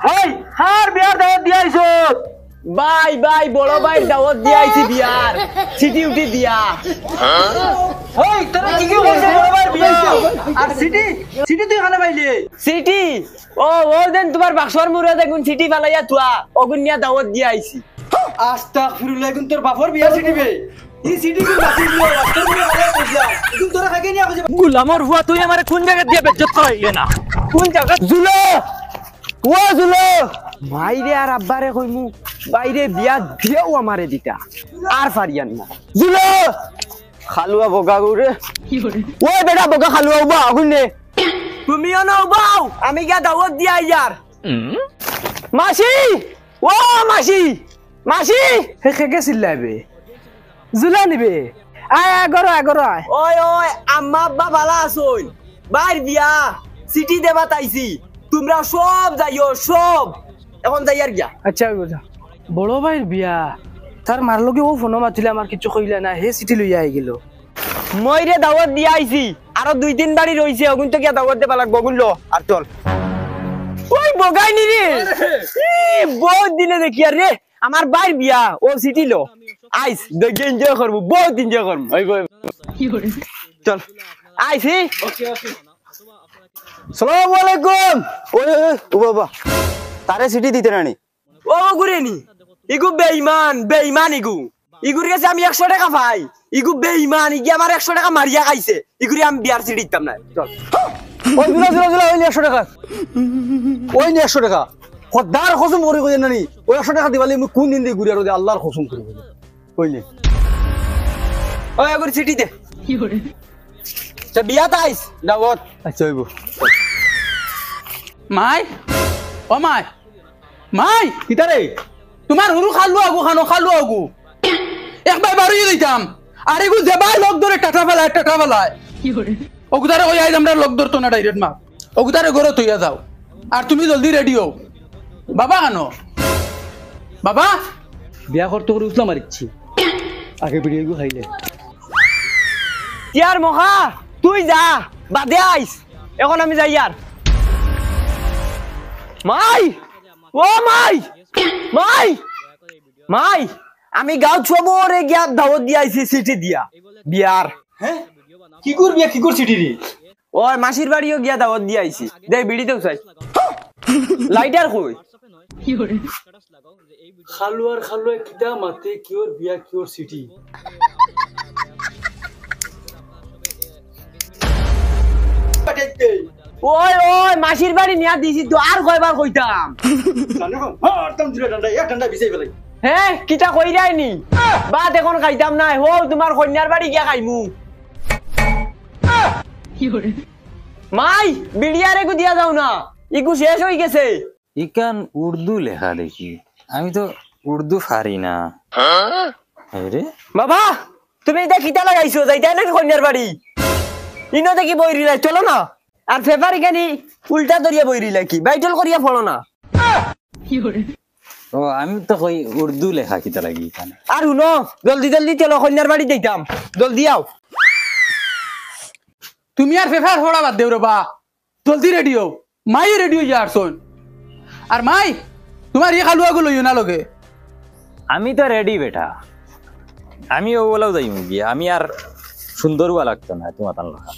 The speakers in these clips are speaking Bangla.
হেই হার বিয়ার দাওয়াত দিয়াইছো ভাই ভাই বড় ভাই দাওয়াত দিয়াইছি বিয়ার সিটি উঠি দিয়া হেই তোরা কি কি বলছিস বড় ভাই বিয়া আর সিটি সিটি তুই এখানে পাইলি সিটি ও দেন তোমার বাক্সর মুরে দেখুন সিটি ফালাইয়া তুয়া অগুন নিয়া দাওয়াত দিয়াইছি আস্তাগফিরুল্লাহ কোন তোর বাপর বিয়া সিটি বে এই সিটি কি বাসি দিও তোর বিয়া ভালো কইলা তুই তোরা খাগে নিয়া কইছে গুলামর হুয়া তুই আমারে কোন জায়গা দিয়ে বেজ্জত করাইলে না কোন জায়গা জুলো ও জুলো ভাইরে আর আব্বারে কইমু বাইরে বিয়া দিও আমারে দিতা আর ফারিয়ান না জুলো খালুয়া বগা গৌরে ওই বেটা বগা খালুয়া উবা আগুনে তুমিও না উবাও আমি গিয়া দাওয়াত দিয়া ইয়ার মাসি ও মাসি মাসি হে খেকে চিল্লাইবে জুলা নিবে আয় আগর আগর আয় ওই ওই আম্মা আব্বা ভালো আছোন বাইর বিয়া সিটি দেবা তাইছি তোমরা সব যাইও সব এখন যাইয়ার গিয়া আচ্ছা বুঝা বড় ভাইয়ের বিয়া তার মার লগে ও ফোন মাতিলে আমার কিছু কইলা না হে চিঠি লইয়া আই গেল মই রে দাওয়াত দিয়া আইছি আরো 2-3 বাড়ি রইছে ওগুন তো গিয়া দাওয়াত দেবা লাগবো গুনলো আর চল ওই বগাই নি রে বহুত দিনে দেখি আর রে আমার বাইর বিয়া ও সিটি লো আইস দেখে এনজয় করবো বহুত এনজয় করবো চল আইসি ওকে ওকে সালামু আলাইকুম ও বাবা তারে সিটি দিতে রানি ও গুরেনি ইগু বেঈমান ইগুর কাছে আমি 100 টাকা পাই ইগু বেঈমান ইগি আমার 100 টাকা মারিয়া খাইছে ইগুরি আমি বিয়ার সিটি দিতাম না চল ওই জুলা ওই 100 টাকা ওই 100 টাকা খদার কসম করে কই নানি ওই 100 টাকা দিবালি আমি কোন দিন দি ঘুরি আর আল্লাহর কসম করে কই নে ওই এগুরি সিটি দে কি করে তা বিয়া তাইস দাওয়াত আচ্ছা হইব মাই ও মাই কিতারে তোমার হুরু খালু আগু একবার বাড়িয়ে দিতাম আর এগু যেবাই লোক ধরে টাটা ফেলায় ওগুতারে ওই আইজ আমরা লোক ধরতো না ডাইরেক্ট মা ওগুতারে ঘরে তুইয়া যাও আর তুমি জলদি রেডি হও বাবা আনো বাবা বিয়া করতে করে উঠলাম মারিচ্ছি আগে ভিডিও গু খাইলে ইয়ার মহা তুই যা বাদে আইস এখন আমি যাই আর মাই ও মাই আমি গাঁও ছবরে গিয়া দাওয়াত দিয়া আইছি সিটি দিয়া বিয়ার হ্যাঁ কি কর সিটি রে ওই মাসির বাড়িও গিয়া দাওয়াত দিয়া আইছি দে বিড়িতেও চাই লাইটার কই খালুয়ার কিতা মাতে কিওর বিয়া কিওর সিটি ওই মাসির বাড়ি নিয়া দিছি তো আর কয়বার কইতাম হ্যাঁ কিটা কই যায়নি বাদ এখন খাইতাম না হো তোমার কন্যার বাড়ি গিয়া খাইমু মাই বিড়িয়ারে গু দিয়া যাও না ইকু শেষ হয়ে গেছে ইকান উর্দু লেখা দেখি আমি তো উর্দু পারি না রে বাবা তুমি এটা কিটা লাগাইছো যাইতাই নাকি কন্যার বাড়ি ইনো দেখি বই রিলাই চলো না আর ফেভারি খানি উল্টা ধরিয়া বই রিলাই কি বাইটল করিয়া ফলো না ও আমি তো কই উর্দু লেখা কিতা লাগি এখানে আর শুনো জলদি চলো কন্যার বাড়ি যাইতাম জলদি আও তুমি আর ফেফার হড়া বাদ দেও রে বা জলদি রেডি হও মাই রেডি হয়ে যার শোন আর মাই তোমার এই খালুয়া গুলো লইও না লগে আমি তো রেডি বেটা আমি ও বলাও যাই গিয়া আমি আর সুন্দরবা লাগতো না তোমার তান লেখা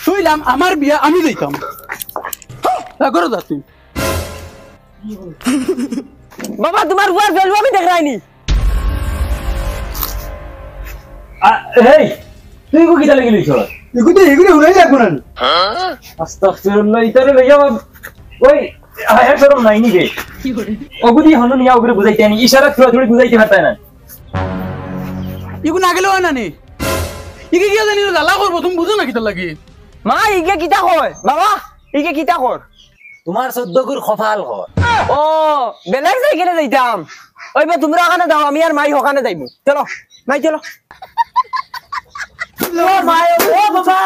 তুইলাম আমার বিয়া আমি লইতাম করো যা তুই বাবা তোমার উয়ার ভ্যালু আমি দেখ রাইনি এই তুই কো কিতা লাগি লইছ এগুলো উড়াই লাগবো না আস্তাগফিরুল্লাহ ইতারে লইয়া ওই আয়া শরম নাই নি রে কি করে ওগুদি হনো নিয়া ওগুরে বুঝাইতে আনি ইশারা থোড়ি বুঝাইতে পারতা না ইগু না গেলেও না নি ইকে কি জানি জ্বালা করবো তুমি বুঝো না কিতা লাগি মা ইকে কিতা কয় বাবা ইকে কিতা কর তোমার 14 গুর কপাল কর ও বেলেগ যাই কেনে যাইতাম ওই বে তোমরা ওখানে যাও আমি আর মাই ওখানে যাইবো চলো মাই চলো ও মাই ও বাবা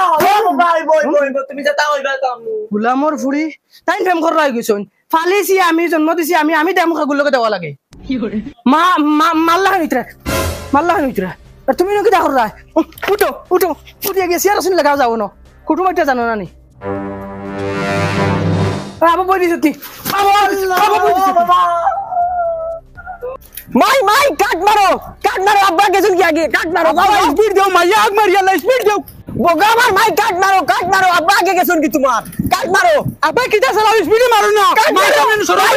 বই তুমি যেটা হইবা তামু গুলামর ফুরি তাই প্রেম কর রাই গইছন ফালিছি আমি জন্ম দিছি আমি দেম খাগুলোকে দেওয়া লাগে কি করে মা মাল্লা হইতরা আর তুমি নাকি দেখো রায় উঠো উঠো উঠিয়ে গিয়ে চেয়ার আসুন লাগাও যাবো না কুটুম একটা জানো না নি আবার বই দিছ তুই মাই মাই কাট মারো আব্বা গেছুন কি আগে কাট মারো বাবা স্পিড দাও মাইয়া আগ মারি আল্লাহ স্পিড দাও বগা আমার মাই কাট মারো আব্বা আগে গেছুন কি তোমার কাট মারো আবার কি যা চালাও স্পিডে মারো না মাই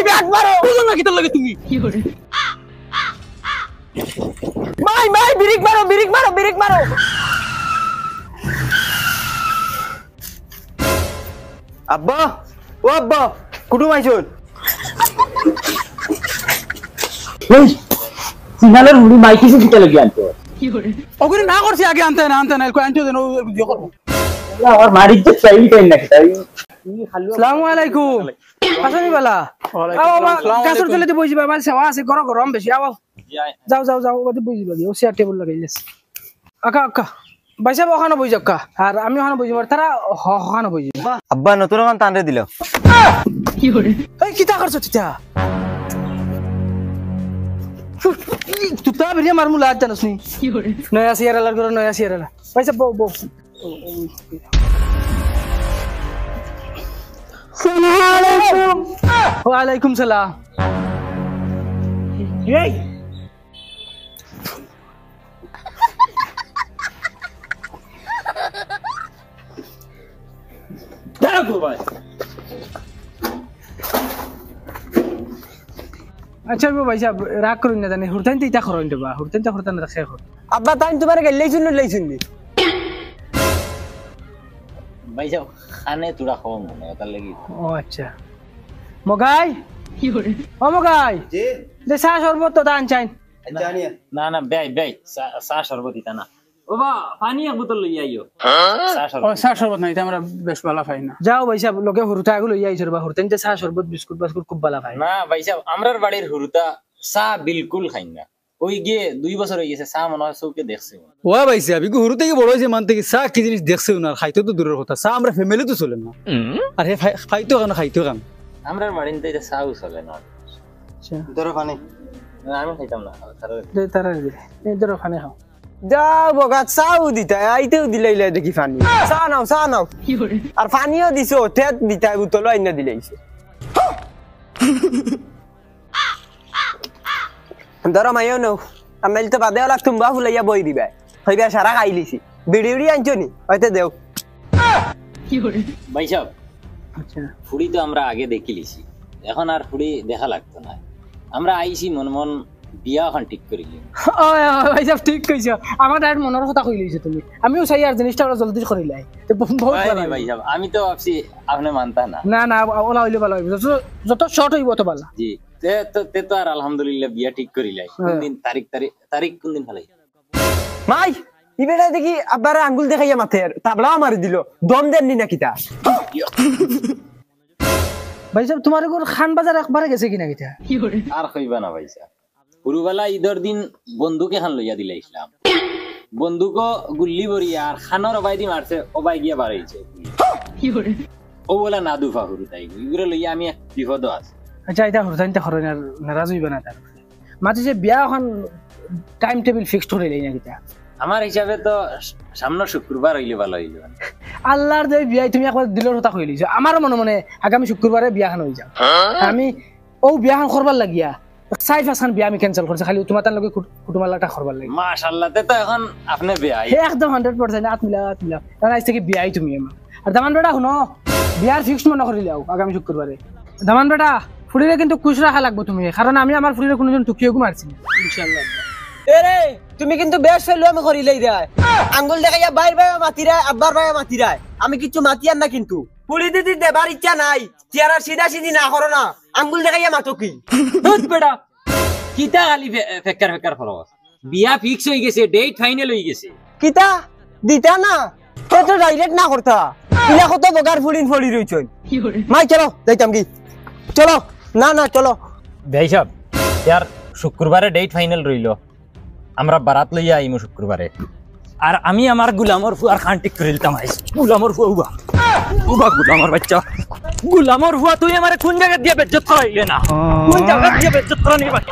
কাট মারো বুঝো না কি তোর লাগে তুমি মাই ব্রেক মারো আব্বা ও আব্বা কুটুম আইছুন সিগনালের মুড়ি মাইকি সে দিতে লাগি আনতো ওগুলো না করছি আগে আনতে না আনতে দেন ভিডিও করব আমার মারির তো চাইই টাইম না তাই আসসালামু আলাইকুম আসনি বালা কাসুর চলেতে বইছি বাবা সেবা আছে গরম বেশি আও যাও ওতে বইছি বাকি ও চেয়ার টেবিল লাগাইলেস আকা বাইসা ওখানে বই যাক্কা আর আমি ওখানে বইছি আর তারা ওখানে বইছি আব্বা নতুন কোন টানরে দিল এই কিতা করছ তুই তুতা বেরিয়া মারমু লাজ জানোস নি নয়া সিয়ারালার ঘর নয়া সিয়ারালা বাইসা বউ ওয়ালাইকুম সালাম এই দেখো ভাই আচ্ছা ভাই সাহেব রাগ করুন না জানি হুরতান তো ইটা করুন দেবা হুরতান না শেষ কর আব্বা তাই তোমার গেলেইছুন ভাই যাও খানে তোরা খাওয়া মনে হয় তার লাগি ও আচ্ছা মগাই ও মগাই জি দে চা শরবত তো দান চাই জানিয়া না বেই চা শরবত দিতা না বাবা পানি এক বোতল লই আইও চা ও শরবত চা শরবত নাই আমরা বেশ ভালো পাই না যাও ভাই সাহেব লোকে হুরতা গুলো লই আইছর বা হুরতান চা শরবত বিস্কুট খুব ভালো পাই না ভাই সাহেব আমরার বাড়ির হুরুতা চা বিলকুল খাই না ওই গিয়ে 2 বছর হয়ে গেছে চা মনে হয় চৌকে দেখছে ও ভাই সাহেব ইগো হুরু থেকে বড় হইছে মান থেকে চা কি জিনিস দেখছে না খাইতো তো দূরের কথা চা আমরা ফ্যামিলি তো চলে না আর হে খাইতো কেন আমরার বাড়িতে এটা চাও চলে না আচ্ছা ধরো পানি না, আমি খাইতাম না দে তারা দে এই ধরো খানে খাও যাও বগা চাও দিতা আইতেও দিলাইলে দেখি পানি চা নাও আর পানিও দিছো তেত দিতা বোতল আইনা দিলাইছে ধরো মাইও নাও আমি তো বাদে লাগ তুমবা ফুলাইয়া বই দিবা হইবা সারা খাইলিছি বিড়ি আনছো নি হইতে দেও ভাই সাহেব আচ্ছা ফুড়ি তো আমরা আগে দেখি লিছি এখন আর ফুড়ি দেখা লাগতো না আমরা আইছি মন বিয়া এখন ঠিক করিলি ও ভাই সাহেব ঠিক কইছো আমার আর মনের কথা কই লইছো তুমি আমিও চাই আর জিনিসটা ওরা জলদি করিলাই তো বহুত ভালো ভাই সাহেব আমি তো ভাবছি আপনি মানতা না না ওলা হইলে ভালো হইব যত শর্ট হইব তো ভালো জি তে তো আর আলহামদুলিল্লাহ বিয়া ঠিক করিলাই কোন দিন তারিখ কোন দিন ফেলাই মাই ইবেটা দেখি আব্বারে আঙ্গুল দেখাইয়া মাথের তাবলা মারি দিল দম দেননি নাকি তা ভাই সাহেব তোমার ঘর খান বাজার একবারে গেছে কিনা কিটা আর কইবা না ভাই সাহেব পুরুবেলা ঈদের দিন বন্দুকে খান লইয়া দিলে ইসলাম বন্দুক গুল্লি বরিয়া আর খানোর অবাই দি মারছে অবাই গিয়া বাড়াইছে ও বলা না দুফা হুরু তাই এগুলো লইয়া আমি এক বিপদ আছে আচ্ছা এটা হরতাইনটা হরন আর নারাজ হইবা না তার মাঝে যে বিয়া এখন টাইম টেবিল ফিক্সড করে লই না কিটা আমার হিসাবে তো সামনে শুক্রবার হইলে ভালো হইল আল্লাহর যে বিয়া তুমি একবার দিলের কথা কই লইছো আমারও মনে আগামী শুক্রবারে বিয়াখান হই যাও আমি বিয়াখান করবার লাগিয়া সাইফ হাসান বিয়া আমি ক্যান্সেল করছি খালি তোমার তার লগে কুটুমালাটা করবার লাগি মাশাআল্লাহ তে তো এখন আপনি বিয়া একদম 100% আত মিলা কারণ আজ থেকে বিয়াই তুমি আমার আর দামান বেটা শুনো বিয়ার ফিক্সড মনে করিলে আগামী শুক্রবারে দামান বেটা ফুড়িরে কিন্তু খুশ রাখা লাগবে তুমি কারণ আমি আমার ফুড়িরে কোনোদিন টুকিয়েও মারছি না ইনশাআল্লাহ এরে তুমি কিন্তু বেশ ফেলু আমি করিলেই দেয় আঙ্গুল দেখাইয়া বাইর বাইরে মাতিরায় আব্বার বাইরে মাতিরায় আমি কিছু মাতিয়ার না কিন্তু পুলি দিদি দেবার ইচ্ছা নাই চেয়ারা সিধা না করো না আঙ্গুল দেখাইয়া মাতো কি দুধ বেটা কিতা খালি ফেক্কার ফরস বিয়া ফিক্স হয়ে গেছে ডেট ফাইনাল হয়ে গেছে কিতা দিতা না তো ডাইরেক্ট না করতা ইলা কত বগার ফুলিন ফলি রইছন মাই চলো যাইতাম কি চলো না চলো ভাই সাহেব यार শুক্রবারে ডেট ফাইনাল রইল আমরা বারাত লইয়া আইমু শুক্রবারে আর আমি আমার গুলামর ফুয়ার খান ঠিক করে দিতাম গুলামর ফুয়া উবা গুলামর বাচ্চা গুলামর ফুয়া তুই আমারে কোন জায়গা দিয়ে বেজ্জত করাইলে না কোন জায়গা দিয়ে বেজ্জত করানি বাকি